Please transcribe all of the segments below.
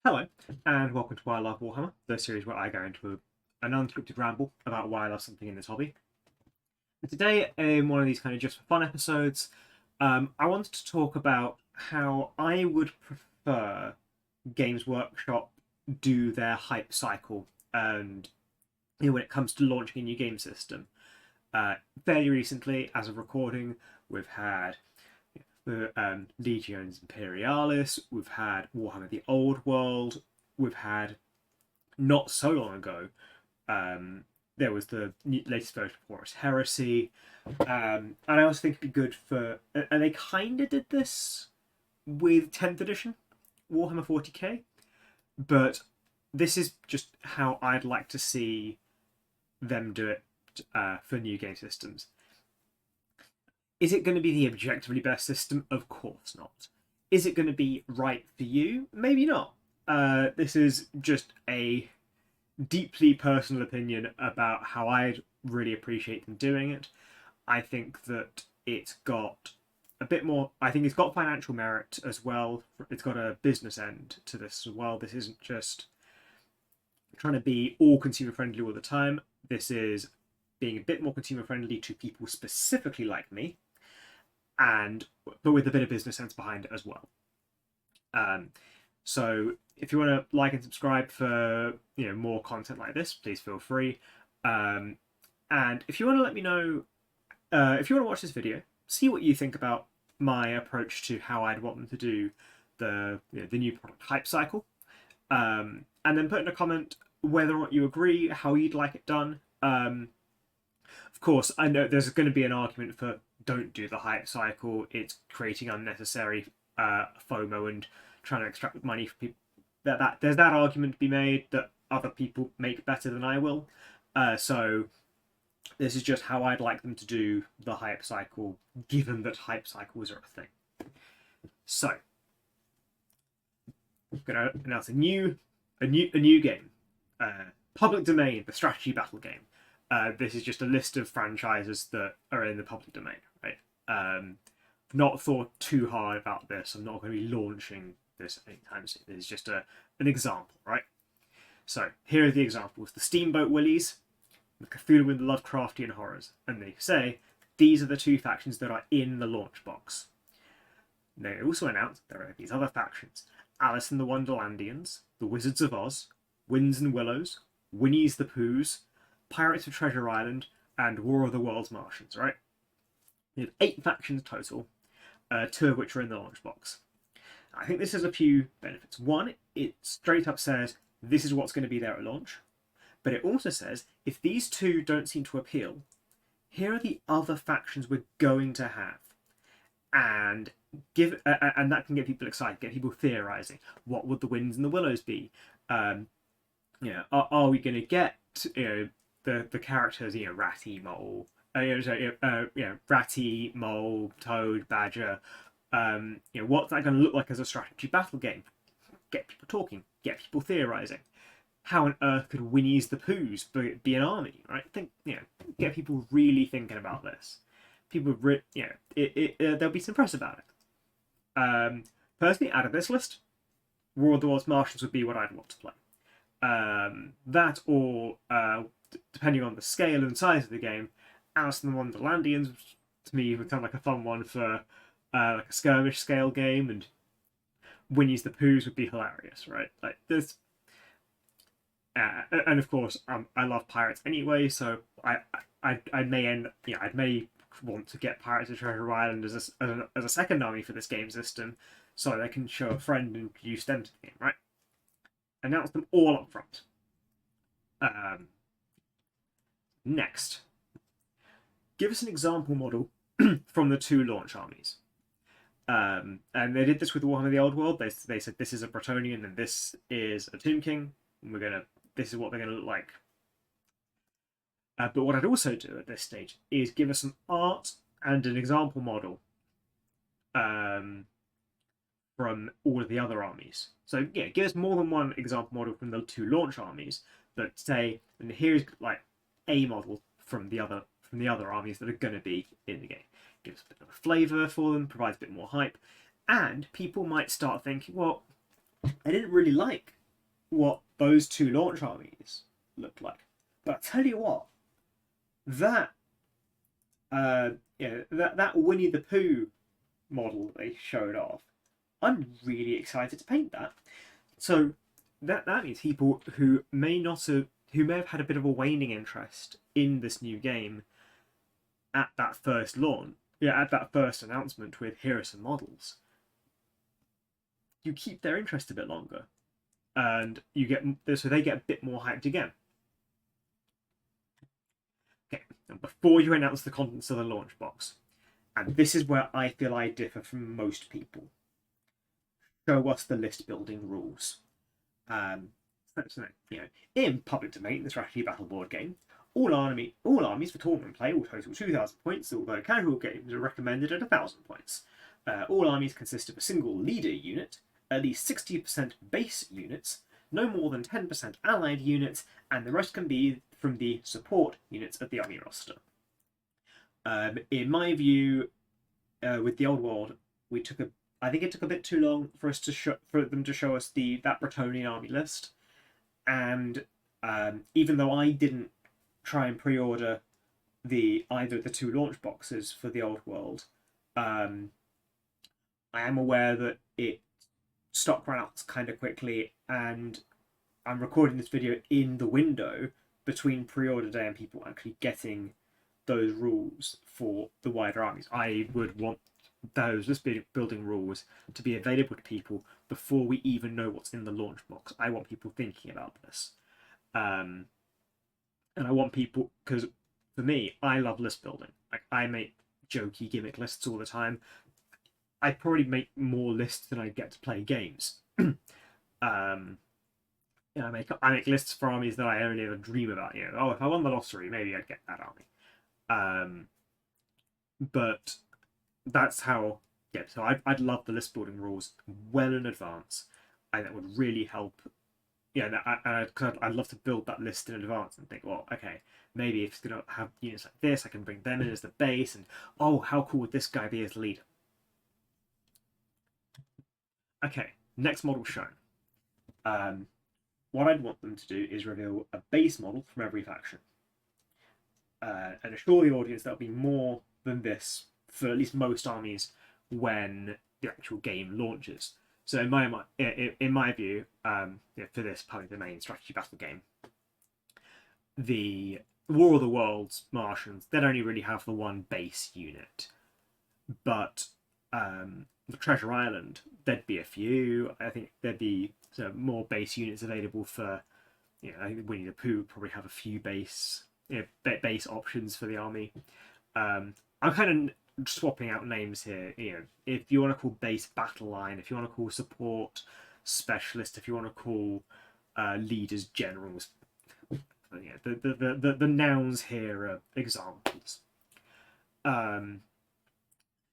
Hello, and welcome to Why I Love Warhammer, the series where I go into an unscripted ramble about why I love something in this hobby. And today, in one of these kind of just for fun episodes, I wanted to talk about how I would prefer Games Workshop do their hype cycle, and when it comes to launching a new game system. Fairly recently, as of recording, we've had Legions Imperialis, we've had Warhammer the Old World, we've had not so long ago, there was the latest version of Horus Heresy, and I also think it'd be good for. And they kind of did this with 10th edition Warhammer 40k, but this is just how I'd like to see them do it for new game systems. Is it going to be the objectively best system? Of course not. Is it going to be right for you? Maybe not. This is just a deeply personal opinion about how I'd really appreciate them doing it. I think that it's got a bit more. I think it's got financial merit as well. It's got a business end to this as well. This isn't just trying to be all consumer friendly all the time. This is being a bit more consumer friendly to people specifically like me, but with a bit of business sense behind it as well. So if you want to like and subscribe for more content like this, please feel free. And if you want to let me know, if you want to watch this video, see what you think about my approach to how I'd want them to do the new product hype cycle, and then put in a comment whether or not you agree, how you'd like it done. Of course, I know there's going to be an argument for don't do the hype cycle. It's creating unnecessary FOMO and trying to extract money from people. There's that argument to be made that other people make better than I will. So this is just how I'd like them to do the hype cycle, given that hype cycles are a thing. So I'm going to announce a new game, public domain, the strategy battle game. This is just a list of franchises that are in the public domain, right? Not thought too hard about this. I'm not going to be launching this anytime soon. This is just an example, right? So here are the examples: the Steamboat Willies, the Cthulhu and the Lovecraftian horrors, and they say these are the two factions that are in the launch box. They also announce there are these other factions: Alice and the Wonderlandians, the Wizards of Oz, Winds and Willows, Winnie's the Poohs, Pirates of Treasure Island, and War of the Worlds Martians, right? You have 8 factions total, 2 of which are in the launch box. I think this has a few benefits. One, it straight up says this is what's going to be there at launch, but it also says if these 2 don't seem to appeal, here are the other factions we're going to have, and that can get people excited, get people theorizing. What would the Winds and the Willows be? Are we going to get the characters, Ratty, Mole, Ratty, Mole, Toad, Badger. What's that going to look like as a strategy battle game? Get people talking, get people theorizing. How on earth could Winnie's the Poohs be an army, right? Get people really thinking about this. People, they'll be some press about it. Personally, out of this list, War of the Worlds Martians would be what I'd want to play. That or depending on the scale and size of the game, Alice and the Wonderlandians to me would sound like a fun one for like a skirmish scale game, and Winnie's the Poohs would be hilarious, right? Like this, and of course, I love pirates anyway, so I may want to get Pirates of Treasure Island as a second army for this game system, so they can show a friend and introduce them to the game, right? Announce them all up front. Next, give us an example model from the 2 launch armies. And they did this with Warhammer the Old World. They said this is a Bretonnian and this is a Tomb King. And this is what they're gonna look like. But what I'd also do at this stage is give us some art and an example model from all of the other armies. So yeah, give us more than one example model from the 2 launch armies, but say, and here's like a model from the other armies that are going to be in the game. Gives a bit of a flavour for them, provides a bit more hype, and people might start thinking, well, I didn't really like what those two launch armies looked like. But I tell you what, that that Winnie the Pooh model that they showed off, I'm really excited to paint that. So that means people who may have had a bit of a waning interest in this new game at that first launch, at that first announcement with Heroes and models, you keep their interest a bit longer, and they get a bit more hyped again. Okay, and before you announce the contents of the launch box, and this is where I feel I differ from most people, show us the list building rules. In public domain, the strategy battle board game, all armies for tournament play will total 2,000 points, although casual games are recommended at 1,000 points. All armies consist of a single leader unit, at least 60% base units, no more than 10% allied units, and the rest can be from the support units of the army roster. In my view, with the old world, I think it took a bit too long for them to show us that Bretonnian army list, and even though I didn't try and pre-order either of the two launch boxes for the old world, I am aware that it stock ran out kind of quickly, and I'm recording this video in the window between pre-order day and people actually getting those rules for the wider armies. I would want those list building rules to be available to people before we even know what's in the launch box. I want people thinking about this, and I want people, because for me, I love list building. Like, I make jokey gimmick lists all the time. I probably make more lists than I get to play games. I make lists for armies that I only ever dream about. If I won the lottery, maybe I'd get that army. But that's how. Yeah, so I'd love the list building rules well in advance. And that would really help. I'd love to build that list in advance and think, well, okay, maybe if it's going to have units like this, I can bring them in as the base, and how cool would this guy be as leader? Okay, next model shown. What I'd want them to do is reveal a base model from every faction, and assure the audience there'll be more than this for at least most armies when the actual game launches. So in my view, for this public domain strategy battle game, the War of the Worlds Martians, they'd only really have the one base unit, but the Treasure Island, there'd be a few. I think there'd be more base units available for. I think Winnie the Pooh would probably have a few base options for the army. I'm kind of swapping out names here. If you want to call base battle line, if you want to call support specialist, if you want to call leaders generals, the nouns here are examples.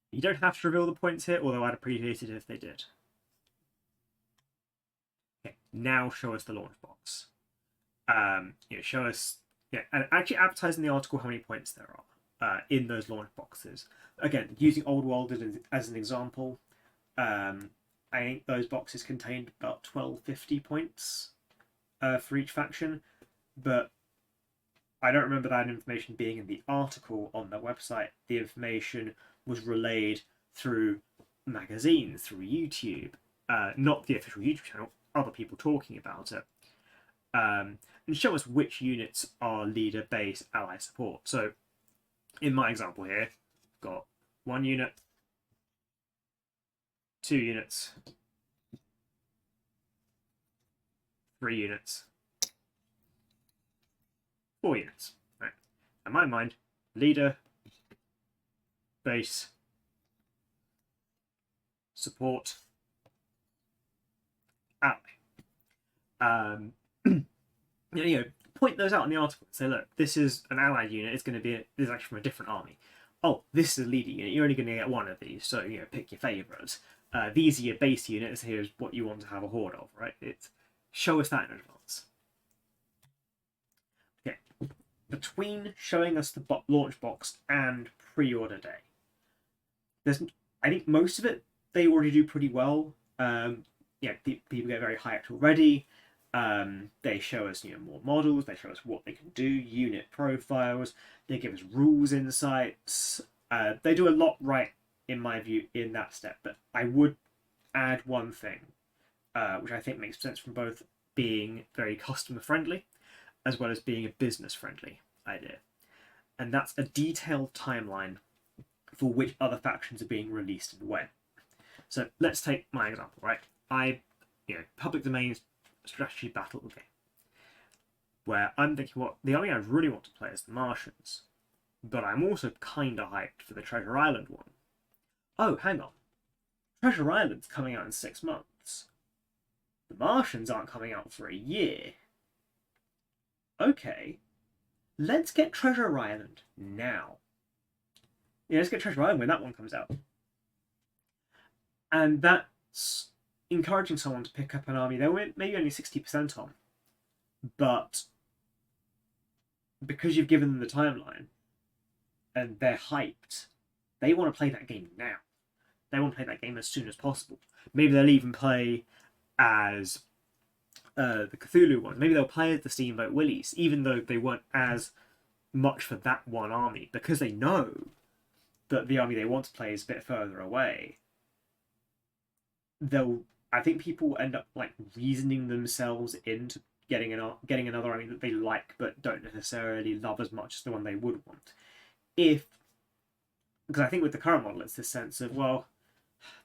You don't have to reveal the points here, although I'd appreciate it if they did. Okay, now show us the launch box. Show us, and actually advertise in the article how many points there are in those launch boxes. Again, using Old World as an example, I think those boxes contained about 1250 points for each faction, but I don't remember that information being in the article on their website. The information was relayed through magazines, through YouTube, not the official YouTube channel, other people talking about it. And show us which units are leader, base, ally, support. So in my example here, I've got 1 unit, 2 units, 3 units, 4 units. Right. In my mind, leader, base, support, ally. Point those out in the article. Say, look, this is an allied unit. This is actually from a different army. Oh, this is a leader unit. You're only going to get one of these, so pick your favourites. These are your base units. Here's what you want to have a horde of. Right? Show us that in advance. Okay. Between showing us the launch box and pre-order day, I think most of it they already do pretty well. people get very hyped already. They show us more models. They show us what they can do, unit profiles. They give us rules insights. They do a lot right in my view in that step. But I would add one thing, which I think makes sense from both being very customer friendly as well as being a business friendly idea, and that's a detailed timeline for which other factions are being released and when. So let's take my example, right? Public domain strategy battle game, where I'm thinking, what the army I really want to play is the Martians, but I'm also kind of hyped for the Treasure Island one. Oh, hang on. Treasure Island's coming out in 6 months. The Martians aren't coming out for a year. Okay, let's get Treasure Island now. Let's get Treasure Island when that one comes out. And that's encouraging someone to pick up an army they were maybe only 60% on. But because you've given them the timeline and they're hyped, they want to play that game now. They want to play that game as soon as possible. Maybe they'll even play as the Cthulhu one. Maybe they'll play as the Steamboat Willies, even though they weren't as much for that one army, because they know that the army they want to play is a bit further away. I think people will end up reasoning themselves into getting another army that they like but don't necessarily love as much as the one they would want. Because I think with the current model, it's this sense of, well,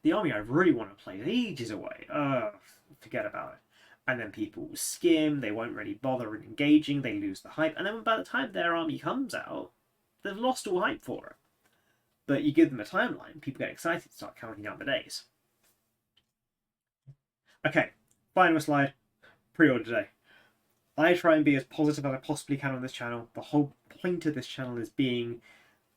the army I really want to play is ages away. Forget about it. And then people will skim, they won't really bother engaging, they lose the hype, and then by the time their army comes out, they've lost all hype for it. But you give them a timeline, people get excited, start counting down the days. Okay, final slide. Pre-order day. I try and be as positive as I possibly can on this channel. The whole point of this channel is being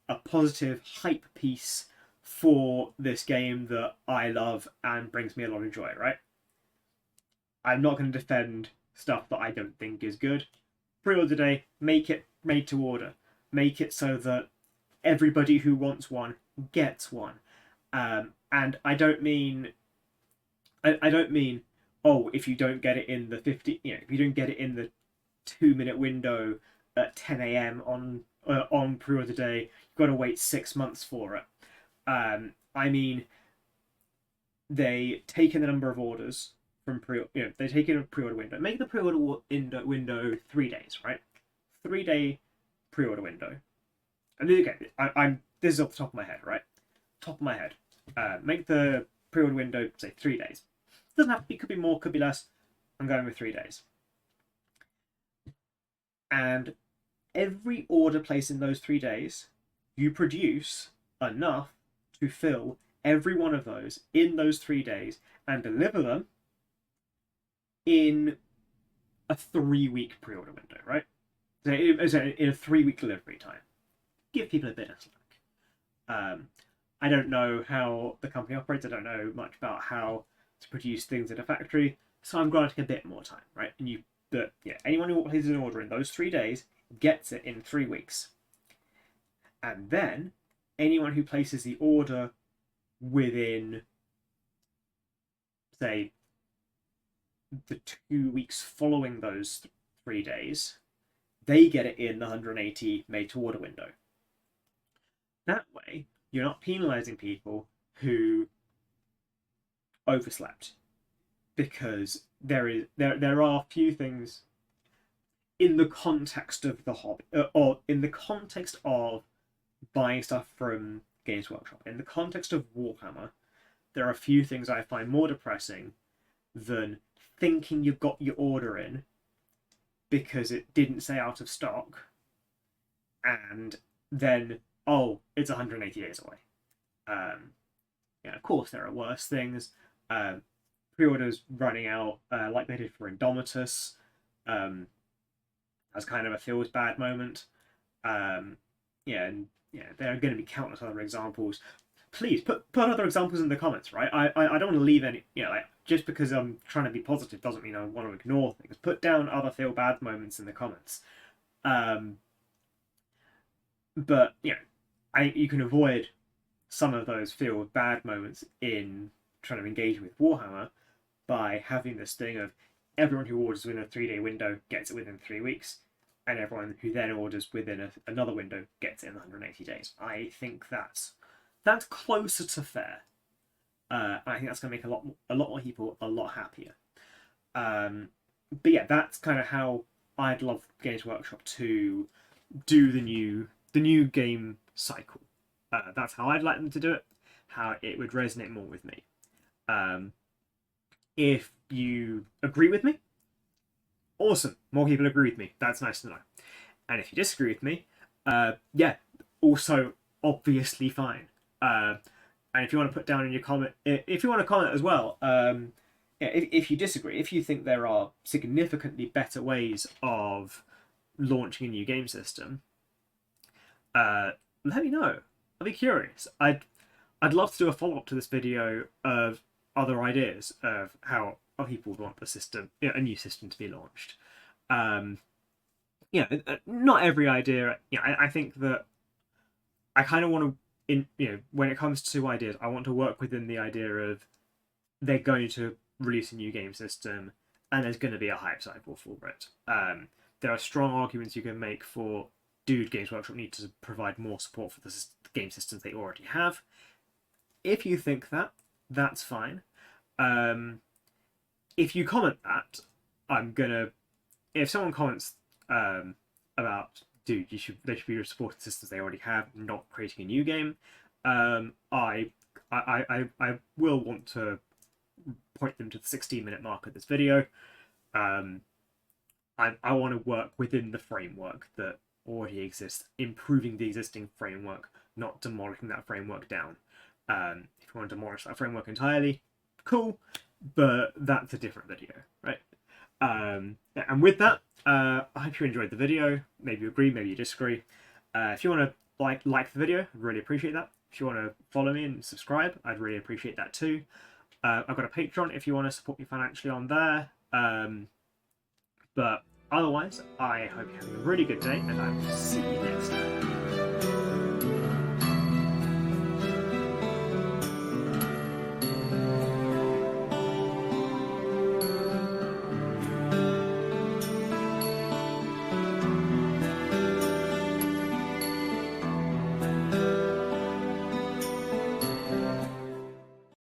a positive hype piece for this game that I love and brings me a lot of joy, right? I'm not going to defend stuff that I don't think is good. Pre-order day, make it made to order. Make it so that everybody who wants one gets one. And I don't mean, oh, if you don't get it in the if you don't get it in the 2-minute window at 10 a.m. on pre-order day, you've got to wait 6 months for it. I mean, they take in the number of orders from they take in a pre-order window. Make the pre-order window 3 days, right? 3-day pre-order window. And again, this is off the top of my head, right? Top of my head. Make the pre-order window, say, 3 days. Doesn't have to be, could be more, could be less. I'm going with 3 days. And every order placed in those 3 days, you produce enough to fill every one of those in those 3 days and deliver them in a 3-week pre-order window, right? So in a 3-week delivery time. Give people a bit of slack. I don't know how the company operates. I don't know much about how to produce things at a factory, so I'm granting a bit more time, right? But anyone who places an order in those 3 days gets it in 3 weeks. And then anyone who places the order within, say, the 2 weeks following those 3 days, they get it in the 180 made to order window. That way, you're not penalising people who overslept, because there are few things in the context of the hobby, or in the context of buying stuff from Games Workshop, in the context of Warhammer, there are a few things I find more depressing than thinking you've got your order in because it didn't say out of stock, and then, oh, it's 180 days away. Of course there are worse things. Pre-orders running out, like they did for Indomitus, as kind of a feels bad moment. There are going to be countless other examples. Please put other examples in the comments, right? I don't want to leave any, just because I'm trying to be positive doesn't mean I want to ignore things. Put down other feel bad moments in the comments. But you can avoid some of those feel bad moments in trying to engage with Warhammer by having this thing of everyone who orders within a 3-day window gets it within 3 weeks, and everyone who then orders within another window gets it in 180 days. I think that's closer to fair. I think that's going to make a lot more people a lot happier. But yeah, that's kind of how I'd love Games Workshop to do the new game cycle. That's how I'd like them to do it. How it would resonate more with me. If you agree with me, awesome. More people agree with me. That's nice to know. And if you disagree with me, yeah, also obviously fine. And if you want to put down in your comment, if you want to comment as well, if you disagree, if you think there are significantly better ways of launching a new game system, let me know. I'd be curious. I'd love to do a follow-up to this video of other ideas of how other people would want the system, a new system to be launched. Not every idea. I think that I kind of want to, when it comes to ideas, I want to work within the idea of they're going to release a new game system and there's going to be a hype cycle for it. There are strong arguments you can make for, dude, Games Workshop need to provide more support for the game systems they already have. If you think that, that's fine. If you comment that, if someone comments about, dude, they should be supporting systems they already have, not creating a new game, I will want to point them to the 16-minute mark of this video. I want to work within the framework that already exists, improving the existing framework, not demolishing that framework down. If you want to demolish that framework entirely, cool, but that's a different video, right? And with that, I hope you enjoyed the video. Maybe you agree, maybe you disagree. If you want to like the video, I'd really appreciate that. If you want to follow me and subscribe, I'd really appreciate that too. I've got a Patreon if you want to support me financially on there. But otherwise, I hope you're having a really good day, and I will see you